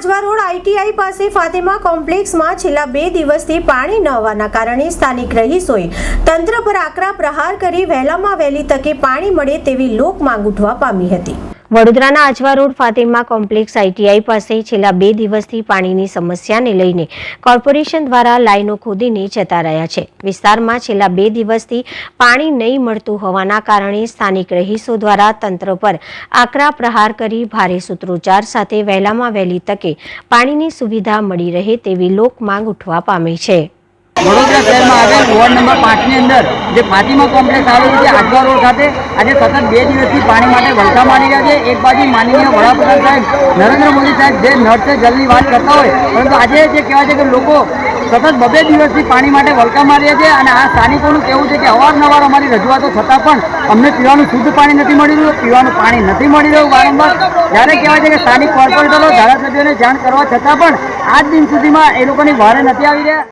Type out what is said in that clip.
Ajwa road ITI પાસે ફાતિમા કોમ્પ્લેક્સમાં છેલ્લા 2 દિવસથી પાણી ન આવવાના કારણે સ્થાનિક રહીશોએ તંત્ર પર આકરા પ્રહાર કરી વહેલામાં વહેલી તકે પાણી મળે તેવી લોક માંગ ઉઠવા પામી હતી। વડોદરાના Ajwa road Fatima complex ITI પાસે છેલ્લા 2 દિવસથી પાણીની સમસ્યાને લઈને કોર્પોરેશન દ્વારા લાઈનો ખોદીને જતા રહ્યા છે। વિસ્તારમાં છેલ્લા 2 દિવસથી પાણી નહીં મળતું હોવાના કારણે સ્થાનિક રહીશો દ્વારા તંત્ર પર આકરા પ્રહાર કરી ભારે સૂત્રોચ્ચાર સાથે વહેલામાં વહેલી તકે પાણીની સુવિધા મળી રહે તેવી લોક માંગ ઉઠવા પામી છે। વડોદરા શહેરમાં આવેલ વોર્ડ નંબર 5 ની અંદર જે ફાતિમા કોમ્પ્લેક્સ આવેલું છે આજવા રોડ ખાતે આજે સતત 2 દિવસથી પાણી માટે વલખા મારી રહ્યા છે। એક બાજુ માનનીય વડાપ્રધાન સાહેબ નરેન્દ્ર મોદી સાહેબ જે નળ સે જલની વાત કરતા હોય, પરંતુ આજે જે કહેવાય છે કે લોકો સતત 2 દિવસથી પાણી માટે વલખા મારી રહ્યા છે અને આ સ્થાનિકોનું કહેવું છે કે અવારનવાર અમારી રજૂઆતો છતાં પણ અમને પીવાનું શુદ્ધ પાણી નથી મળી રહ્યું, પીવાનું પાણી નથી મળી રહ્યું। વારંવાર જ્યારે કહેવાય છે કે સ્થાનિક કોર્પોરેટરો ધારાસભ્યોને જાણ કરવા છતાં પણ આજ દિન સુધીમાં એ લોકોની વારે નથી આવી રહ્યા।